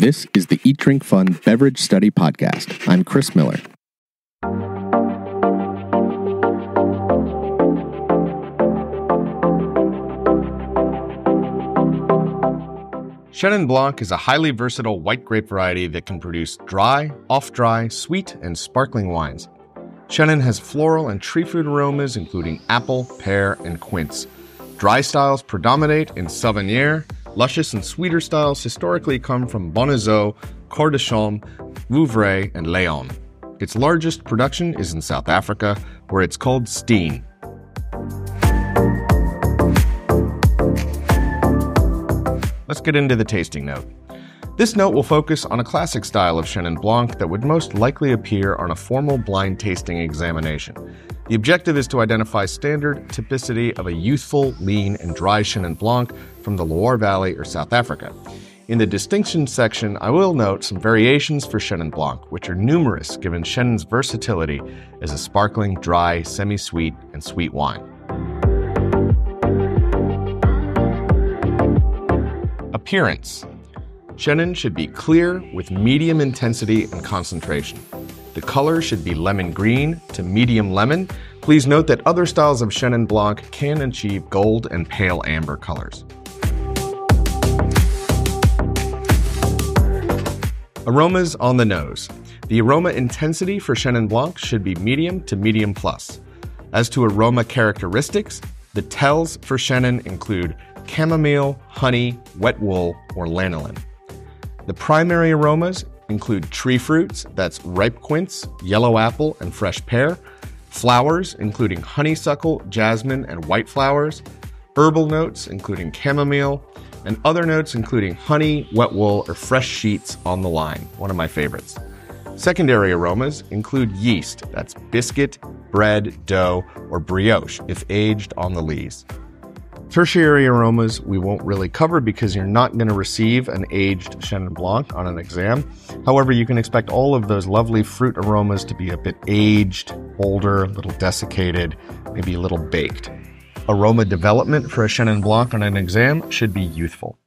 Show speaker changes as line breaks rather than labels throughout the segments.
This is the Eat, Drink, Fun Beverage Study Podcast. I'm Chris Miller.
Chenin Blanc is a highly versatile white grape variety that can produce dry, off-dry, sweet, and sparkling wines. Chenin has floral and tree fruit aromas including apple, pear, and quince. Dry styles predominate in Savennières. Luscious and sweeter styles historically come from Bonnezeaux, Quarts de Chaume, Vouvray, and Loire. Its largest production is in South Africa, where it's called Steen. Let's get into the tasting note. This note will focus on a classic style of Chenin Blanc that would most likely appear on a formal blind tasting examination. The objective is to identify standard typicity of a youthful, lean, and dry Chenin Blanc from the Loire Valley or South Africa. In the distinction section, I will note some variations for Chenin Blanc, which are numerous given Chenin's versatility as a sparkling, dry, semi-sweet, and sweet wine. Appearance. Chenin should be clear with medium intensity and concentration. The color should be lemon green to medium lemon. Please note that other styles of Chenin Blanc can achieve gold and pale amber colors. Aromas on the nose. The aroma intensity for Chenin Blanc should be medium to medium plus. As to aroma characteristics, the tells for Chenin include chamomile, honey, wet wool, or lanolin. The primary aromas include tree fruits, that's ripe quince, yellow apple, and fresh pear, flowers, including honeysuckle, jasmine, and white flowers, herbal notes, including chamomile, and other notes including honey, wet wool, or fresh sheets on the line, one of my favorites. Secondary aromas include yeast, that's biscuit, bread, dough, or brioche, if aged on the lees. Tertiary aromas we won't really cover because you're not going to receive an aged Chenin Blanc on an exam. However, you can expect all of those lovely fruit aromas to be a bit aged, older, a little desiccated, maybe a little baked. Aroma development for a Chenin Blanc on an exam should be youthful.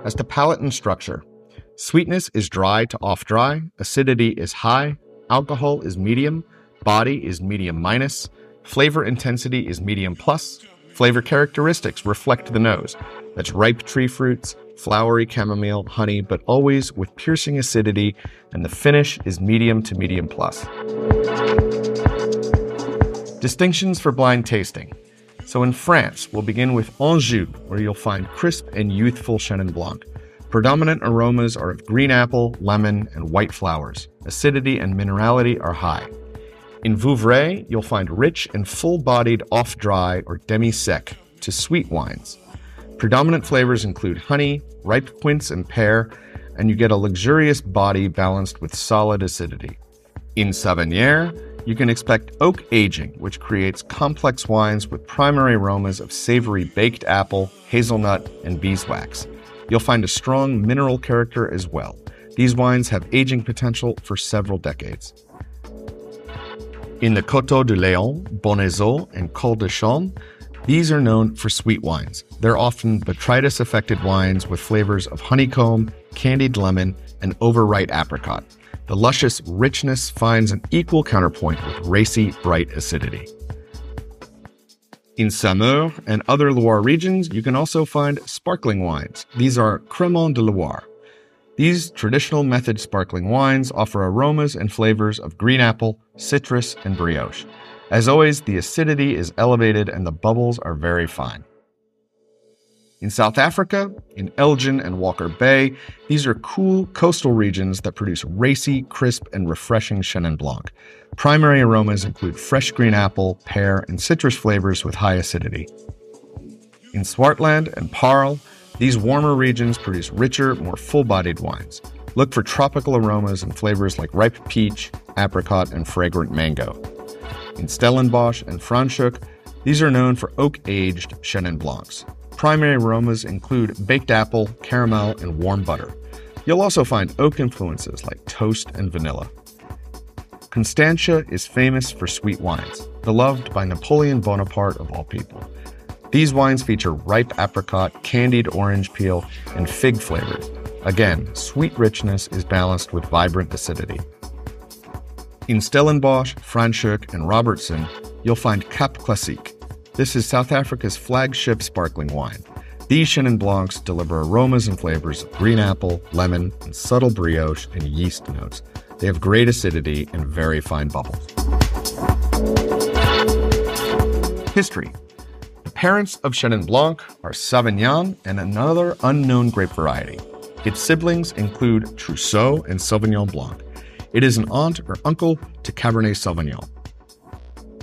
As to palate and structure, sweetness is dry to off-dry, acidity is high, alcohol is medium, body is medium minus, flavor intensity is medium plus, flavor characteristics reflect the nose. That's ripe tree fruits, flowery chamomile, honey, but always with piercing acidity, and the finish is medium to medium plus. Distinctions for blind tasting. So in France, we'll begin with Anjou, where you'll find crisp and youthful Chenin Blanc. Predominant aromas are of green apple, lemon, and white flowers. Acidity and minerality are high. In Vouvray, you'll find rich and full-bodied off-dry or demi-sec to sweet wines. Predominant flavors include honey, ripe quince, and pear, and you get a luxurious body balanced with solid acidity. In Savennières, you can expect oak aging, which creates complex wines with primary aromas of savory baked apple, hazelnut, and beeswax. You'll find a strong mineral character as well. These wines have aging potential for several decades. In the Coteaux de Léon, Bonnezeaux, and Quarts de Chaume, these are known for sweet wines. They're often botrytis-affected wines with flavors of honeycomb, candied lemon, and overripe apricot. The luscious richness finds an equal counterpoint with racy, bright acidity. In Saumur and other Loire regions, you can also find sparkling wines. These are Crémant de Loire. These traditional method sparkling wines offer aromas and flavors of green apple, citrus, and brioche. As always, the acidity is elevated and the bubbles are very fine. In South Africa, in Elgin and Walker Bay, these are cool coastal regions that produce racy, crisp, and refreshing Chenin Blanc. Primary aromas include fresh green apple, pear, and citrus flavors with high acidity. In Swartland and Paarl, these warmer regions produce richer, more full-bodied wines. Look for tropical aromas and flavors like ripe peach, apricot, and fragrant mango. In Stellenbosch and Franschhoek, these are known for oak-aged Chenin Blancs. Primary aromas include baked apple, caramel, and warm butter. You'll also find oak influences like toast and vanilla. Constantia is famous for sweet wines, beloved by Napoleon Bonaparte of all people. These wines feature ripe apricot, candied orange peel, and fig flavors. Again, sweet richness is balanced with vibrant acidity. In Stellenbosch, Franschhoek, and Robertson, you'll find Cap Classique. This is South Africa's flagship sparkling wine. These Chenin Blancs deliver aromas and flavors of green apple, lemon, and subtle brioche and yeast notes. They have great acidity and very fine bubbles. History. The parents of Chenin Blanc are Savennières and another unknown grape variety. Its siblings include Trousseau and Sauvignon Blanc. It is an aunt or uncle to Cabernet Sauvignon.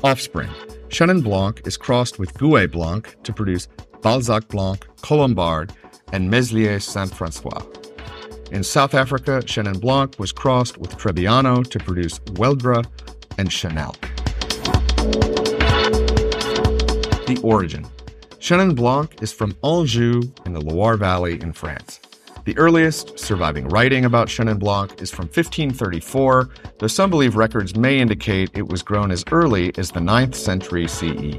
Offspring. Chenin Blanc is crossed with Gouais Blanc to produce Balzac Blanc, Colombard, and Meslier Saint-François. In South Africa, Chenin Blanc was crossed with Trebbiano to produce Weldra and Chanel. The origin. Chenin Blanc is from Anjou in the Loire Valley in France. The earliest surviving writing about Chenin Blanc is from 1534, though some believe records may indicate it was grown as early as the 9th century CE.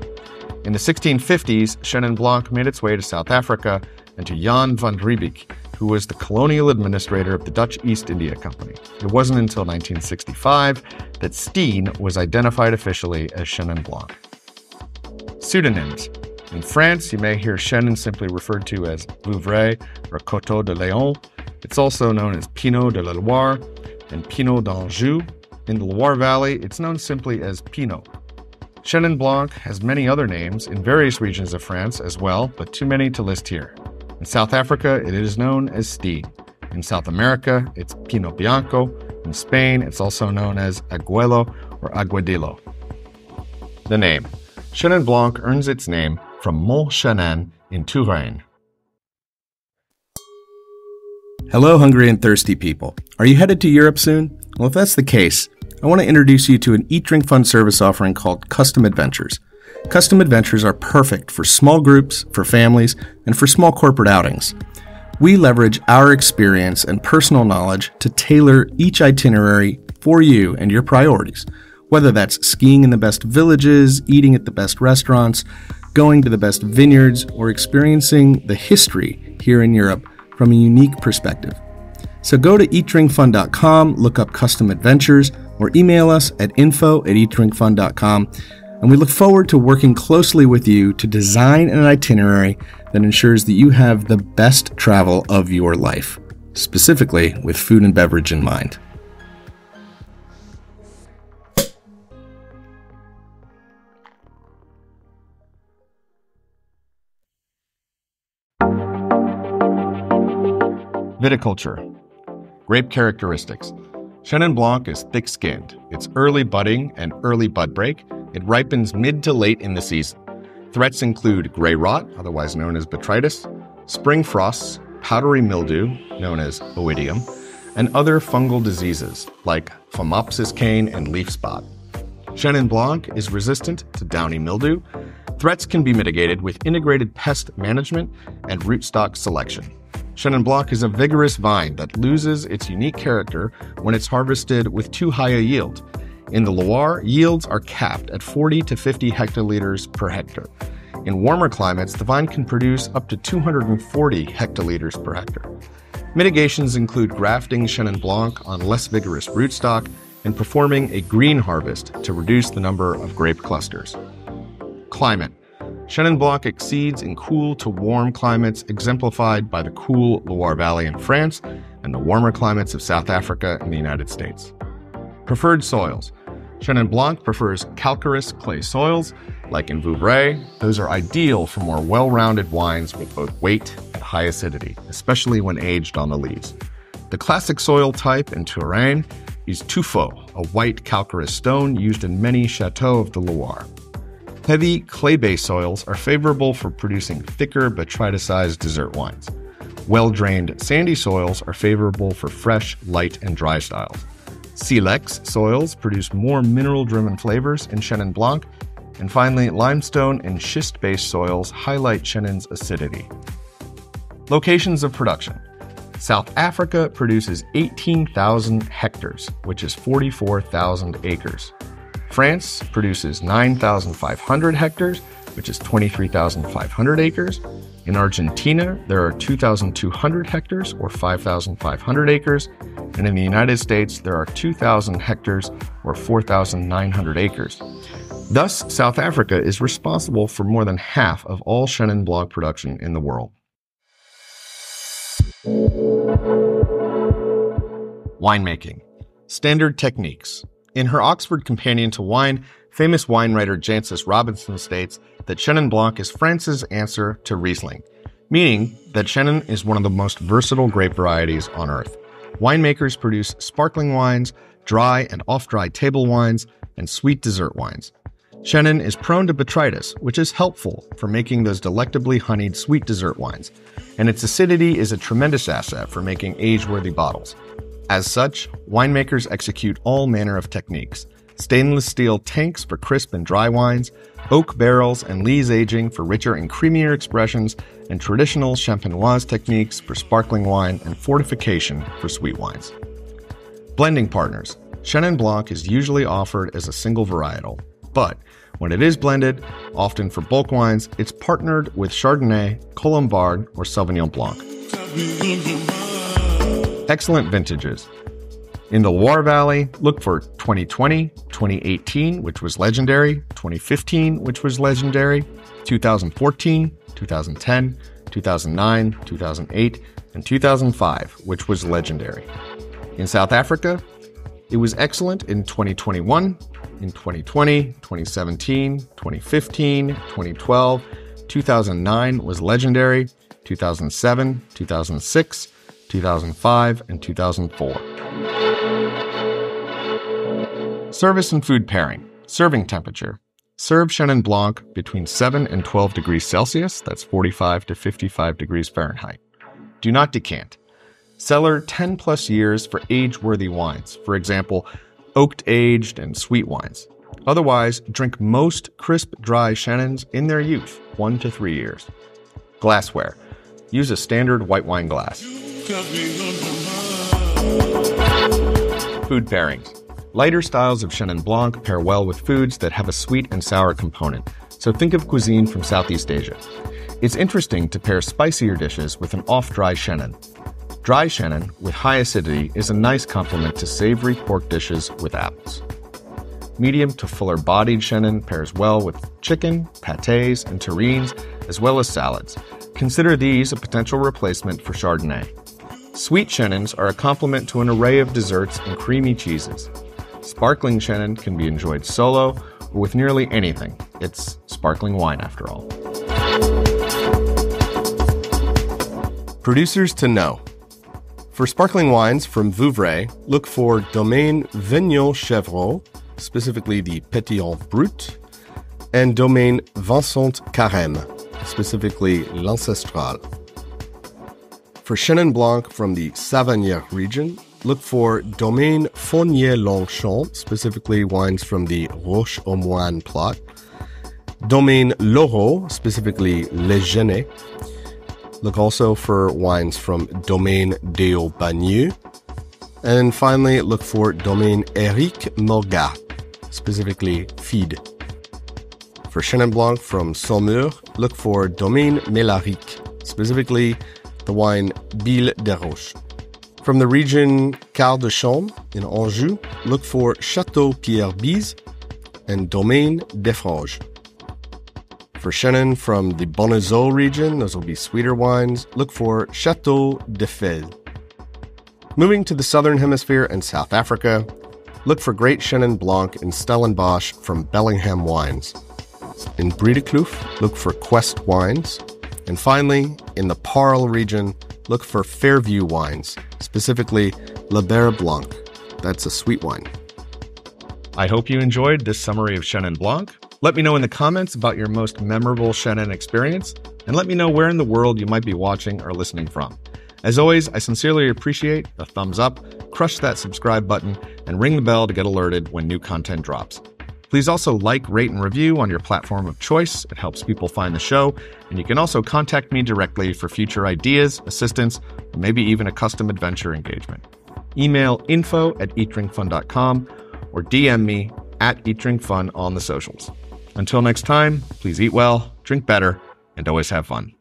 In the 1650s, Chenin Blanc made its way to South Africa and to Jan van Riebeeck, who was the colonial administrator of the Dutch East India Company. It wasn't until 1965 that Steen was identified officially as Chenin Blanc. Pseudonyms. In France, you may hear Chenin simply referred to as Vouvray or Coteau de Léon. It's also known as Pinot de la Loire and Pinot d'Anjou. In the Loire Valley, it's known simply as Pinot. Chenin Blanc has many other names in various regions of France as well, but too many to list here. In South Africa, it is known as Steen. In South America, it's Pinot Bianco. In Spain, it's also known as Aguelo or Aguadillo. The name. Chenin Blanc earns its name from Mont Chenin in Touraine.
Hello, hungry and thirsty people. Are you headed to Europe soon? Well, if that's the case, I want to introduce you to an Eat, Drink, Fun service offering called Custom Adventures. Custom Adventures are perfect for small groups, for families, and for small corporate outings. We leverage our experience and personal knowledge to tailor each itinerary for you and your priorities, whether that's skiing in the best villages, eating at the best restaurants, going to the best vineyards, or experiencing the history here in Europe from a unique perspective. So go to eatdrinkfun.com, look up Custom Adventures, or email us at info@eatdrinkfun.com, and we look forward to working closely with you to design an itinerary that ensures that you have the best travel of your life, specifically with food and beverage in mind.
Viticulture. Grape characteristics. Chenin Blanc is thick-skinned. It's early budding and early bud break. It ripens mid to late in the season. Threats include gray rot, otherwise known as botrytis, spring frosts, powdery mildew, known as oidium, and other fungal diseases like Phomopsis cane and leaf spot. Chenin Blanc is resistant to downy mildew. Threats can be mitigated with integrated pest management and rootstock selection. Chenin Blanc is a vigorous vine that loses its unique character when it's harvested with too high a yield. In the Loire, yields are capped at 40 to 50 hectoliters per hectare. In warmer climates, the vine can produce up to 240 hectoliters per hectare. Mitigations include grafting Chenin Blanc on less vigorous rootstock and performing a green harvest to reduce the number of grape clusters. Climate. Chenin Blanc exceeds in cool to warm climates, exemplified by the cool Loire Valley in France and the warmer climates of South Africa and the United States. Preferred soils. Chenin Blanc prefers calcareous clay soils, like in Vouvray. Those are ideal for more well-rounded wines with both weight and high acidity, especially when aged on the lees. The classic soil type in Touraine is tuffeau, a white calcareous stone used in many chateaux of the Loire. Heavy clay-based soils are favorable for producing thicker botryticized dessert wines. Well-drained sandy soils are favorable for fresh, light, and dry styles. Silex soils produce more mineral-driven flavors in Chenin Blanc. And finally, limestone and schist-based soils highlight Chenin's acidity. Locations of production. South Africa produces 18,000 hectares, which is 44,000 acres. France produces 9,500 hectares, which is 23,500 acres. In Argentina, there are 2,200 hectares, or 5,500 acres. And in the United States, there are 2,000 hectares, or 4,900 acres. Thus, South Africa is responsible for more than half of all Chenin Blanc production in the world. Winemaking. Standard techniques. In her Oxford Companion to Wine, famous wine writer Jancis Robinson states that Chenin Blanc is France's answer to Riesling, meaning that Chenin is one of the most versatile grape varieties on earth. Winemakers produce sparkling wines, dry and off-dry table wines, and sweet dessert wines. Chenin is prone to botrytis, which is helpful for making those delectably honeyed sweet dessert wines, and its acidity is a tremendous asset for making age-worthy bottles. As such, winemakers execute all manner of techniques: stainless steel tanks for crisp and dry wines, oak barrels and lees aging for richer and creamier expressions, and traditional champenoise techniques for sparkling wine and fortification for sweet wines. Blending partners. Chenin Blanc is usually offered as a single varietal, but when it is blended, often for bulk wines, it's partnered with Chardonnay, Colombard, or Sauvignon Blanc. Excellent vintages. In the Loire Valley, look for 2020, 2018, which was legendary, 2015, which was legendary, 2014, 2010, 2009, 2008, and 2005, which was legendary. In South Africa, it was excellent in 2021, in 2020, 2017, 2015, 2012, 2009 was legendary, 2007, 2006, 2005, and 2004. Service and food pairing. Serving temperature. Serve Chenin Blanc between 7 and 12 degrees Celsius, that's 45 to 55 degrees Fahrenheit. Do not decant. Cellar 10 plus years for age-worthy wines, for example, oaked-aged and sweet wines. Otherwise, drink most crisp, dry Chenins in their youth, 1 to 3 years. Glassware. Use a standard white wine glass. Food pairings. Lighter styles of Chenin Blanc pair well with foods that have a sweet and sour component, so think of cuisine from Southeast Asia. It's interesting to pair spicier dishes with an off-dry Chenin. Dry Chenin with high acidity is a nice complement to savory pork dishes with apples. Medium to fuller-bodied Chenin pairs well with chicken, pâtés, and terrines, as well as salads. Consider these a potential replacement for Chardonnay. Sweet Chenins are a complement to an array of desserts and creamy cheeses. Sparkling Chenin can be enjoyed solo or with nearly anything. It's sparkling wine after all. Producers to know. For sparkling wines from Vouvray, look for Domaine Vignon Chevreau, specifically the Pétillant Brut, and Domaine Vincent Carême, specifically l'Ancestral. For Chenin Blanc from the Savennières region, look for Domaine Fournier-Longchamp, specifically wines from the Roche-aux-Moines plot, Domaine Laureau, specifically Les Genêts. Look also for wines from Domaine Déo-Bagneux. And finally, look for Domaine Éric Morgat, specifically Fide. For Chenin Blanc from Saumur, look for Domaine Mélaric, specifically the wine Bille des Roches. From the region Quarts de Chaume in Anjou, look for Château Pierre Bise and Domaine Defrauges. For Chenin from the Bonnezeaux region, those will be sweeter wines, look for Château de Fez. Moving to the Southern Hemisphere and South Africa, look for great Chenin Blanc in Stellenbosch from Bellingham Wines. In Brie de Kloef, look for Quest Wines. And finally, in the Parle region, look for Fairview Wines, specifically Le Bear Blanc. That's a sweet wine. I hope you enjoyed this summary of Chenin Blanc. Let me know in the comments about your most memorable Chenin experience, and let me know where in the world you might be watching or listening from. As always, I sincerely appreciate a thumbs up, crush that subscribe button, and ring the bell to get alerted when new content drops. Please also like, rate, and review on your platform of choice. It helps people find the show, and you can also contact me directly for future ideas, assistance, or maybe even a custom adventure engagement. Email info@eatdrinkfun.com or DM me @eatdrinkfun on the socials. Until next time, please eat well, drink better, and always have fun.